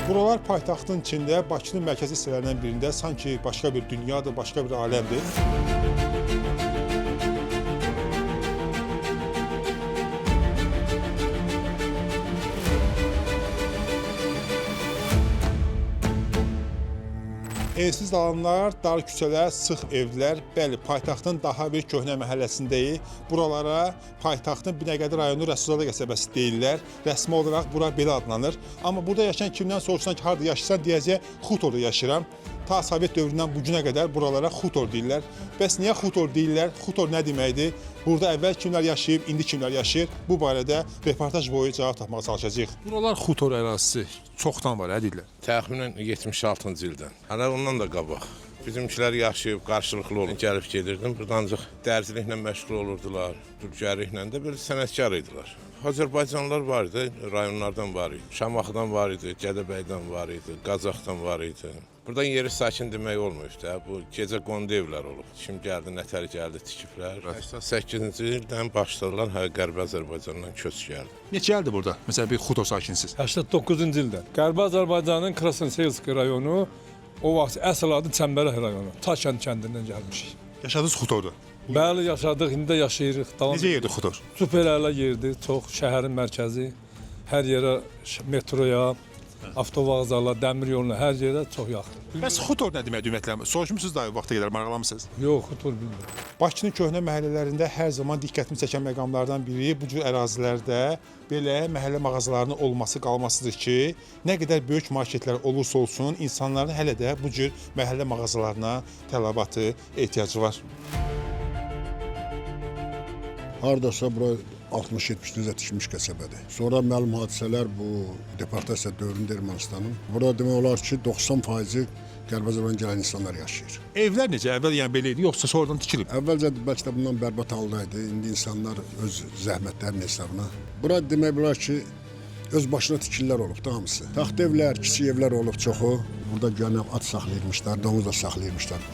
Buralar paytaxtın içində, Bakının mərkəzi hissələrindən birində sanki başqa bir dünyadır, başqa bir aləmdir. Evsiz alanlar, dar küçələr, sıx evlər, bəli, paytaxtın daha bir köhnə məhəlləsindəyik. Buralara paytaxtın Binəqədi rayonu Rəsulzadə qəsəbəsi deyirlər. Rəsmi olaraq bura belə adlanır. Amma burada yaşayan kimdən soruşsan ki, harada yaşayırsan, deyəcək, Xutorda yaşayıram. Ta Sovet dövründən bu günə qədər buralara Xutor deyirlər. Bəs niyə Xutor deyirlər? Xutor nə deməkdir? Burada əvvəl kimlər yaşayıb, indi kimlər yaşayır? Bu barədə reportaj boyu cavab tapmağa çalışacağıq. Buralar Xutor ərazisi çoxdan var, nə deyirlər? Təxminən 76-cı ildən. Hələ ondan da qabaq. Bizimkilər yaşayıb, qarşılıqlı olub, gəlib gedirdim. Burada ancaq dərziliklə məşğul olurdular, dülgərliklə də belə sənətkar idilər. Azərbaycanlılar var idi, rayonlardan var idi, Şamaxıdan var idi, Gədəbəydən var idi, Qazaxdan var idi. Buradan yeri sakin demək olmuyor da, bu gecə qondu evlər olub. Kim gəldi, nətər gəldi, tikiblər. 88-ci ildən başladılar, Qərbi Azərbaycandan köç gəldi. Neçə ildir burada? Məsələn, bir Xutor sakinsiniz. 89-cu ildən. Qərbi Azərbaycanın Krasnoselsk rayonu, o vaxt əsl adı Çəmbərək rayonu. Taşkənd kəndindən gəlmişik. Yaşadınız Xutorda? Bəli, yaşadıq, indi də yaşayırıq. Necə yerdir Xutor? Superlərlə yerdir, çox şəhərin mərkəzi. Hər yerə metroya, avtovağzalar, dəmir yoluna, hər yerə çox yaxın. Bəs Xutor nə deməkdir ümumiyyətlə? Soruşmusunuz da vaxta qədər maraqlanmısınız? Yox, Xutor bilmirəm. Bakının köhnə məhəllələrində hər zaman diqqətimi çəkən məqamlardan biri bu cür ərazilərdə belə məhəllə mağazalarının olması, qalmasıdır ki, nə qədər böyük marketlər olursa olsun, insanların hələ də bu cür məhəllə mağazalarına tələbatı, ehtiyacı var. Hardasa bura 60-70-də tikilmiş qəsəbədir. Sonra məlum hadisələr bu deportasiya dövründə Ermənistanın. Burada demək olar ki, 90% Qərbi Azərbaycan gələn insanlar yaşayır. Evlər necə? Əvvəl yəni belə idi, yoxsa sonradan tikilib? Əvvəlcə bəlkə də bundan bərbad halda idi. İndi insanlar öz zəhmətlərinin hesabına. Bura demək olar ki, öz başına tikililər olub da hamısı. Taxt evlər, kiçik evlər olub çoxu. Burada gələn at saxlayırmışlar, donuz da saxlayırmışlar.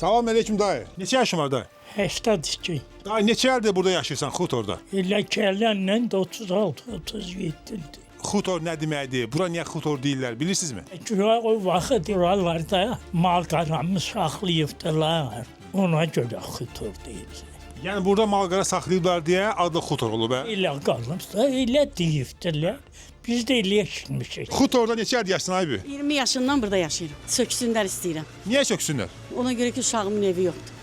Salam əleykum dayı. Neçə yaşın var dayı? 82. Dayı neçə ildir burada yaşayırsan Xutorda? Elə gələnlə də 36-37 ildir. Xutor nə deməkdir? Bura niyə Xutor deyirlər, bilirsinizmi? Güya o vaxt oralarda mal-qaranı saxlayıbdılar. Ona görə Xutor deyirlər. Yəni burada mal-qara saxlayıblar deyə adı Xutor olub, hə? Elə qalıbsa elə deyibdilər. Biz də elə eşitmişik. Xutorda neçə ildir yaşayırsan aybi? 20 yaşından burada yaşayırım. Söksünlər istəyirəm. Niyə söksünlər? Ona görə ki, uşağımın evi yoxdur.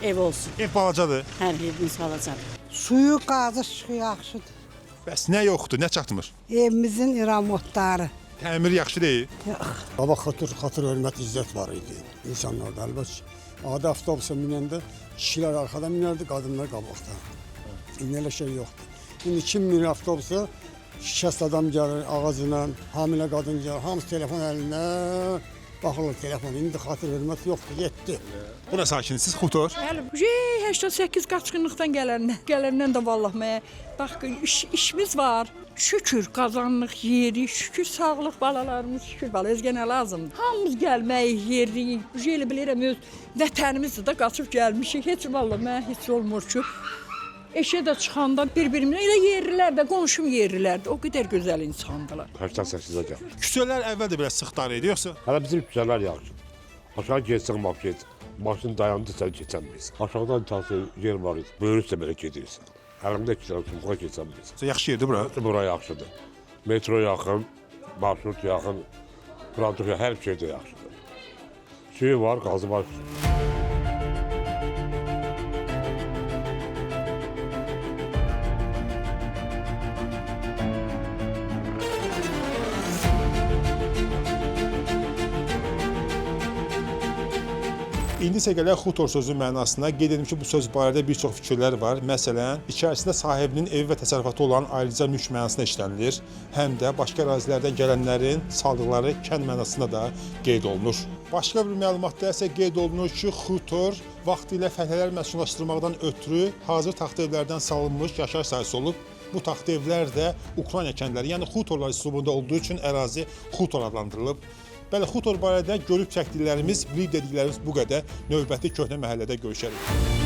Ev olsun. Ev balacadır. Hər evimiz balacadır. Suyu qazı suyu yaxşıdır. Bəs nə yoxdur, nə çatmır? Evimizin remontları. Təmir yaxşı deyil. Qabaq xatır, hörmət, izzət var idi insanlarda əlbəttə. Adi avtobusa minəndə kişilər arxadan minərdi, qadınlar qabaqda. İndi elə şey yoxdur. İndi kim minir avtobusa, şikəst adam gəlir ağacına, hamilə qadın gəlir, hamısı telefon əlində, baxırlar telefon. İndi xatır, hörmət yoxdur, yetdi. Buna sakinsiniz Xutor. Bəli, 88 qaçqınlıqdan gələndən də vallahi mənə bax işimiz var. Şükür qazanlıq yeri, şükür sağlıq balalarımız, şükür bala özgə nə lazımdır. Hamımız gəlmək yeri, elə bilirəm öz vətənimizdə də qaçıb gəlmişik. Heç vallahi mən heç olmur ki, eşə də çıxanda bir-birimizə elə yerlilər də, qonşum yerlilər də o qədər gözəl insandılar. 88-ə gəl. Küçələr əvvəl də belə sıx dar idi, yoxsa? Hələ bizim küçələr yaxşı. Aşağı geçsən maşın dayandı, sən keçənməyiz. Aşağıdan tası yer var idi, böyürüzsə belə gedirsən. Əlimdə kilən sumqa keçənməyiz. Yaxşı yerdir bura? Bura yaxşıdır. Metro yaxın, marşrut yaxın, produksiya hər şey də yaxşıdır. Suyu var, qazı var. İndi isə gələk Xutor sözünün mənasına. Qeyd edim ki, bu söz barədə bir çox fikirlər var. Məsələn, içərisində sahibinin evi və təsərrüfatı olan ayrıca mülk mənasına işlənilir. Həm də başqa ərazilərdən gələnlərin saldıqları kənd mənasında da qeyd olunur. Başqa bir məlumatda isə qeyd olunur ki, Xutor vaxtilə fəhlələr məskunlaşdırmaqdan ötürü hazır taxta evlərdən salınmış yaşayış sahəsi olub. Bu taxta evlər də Ukrayna kəndləri, yəni Xutorlar üslubunda olduğu üçün ərazi Xutor adlandırılıb. Bəli, Xutor barədə görüb çəkdiklərimiz, bilib dediklərimiz bu qədər. Növbəti köhnə məhəllədə görüşərik.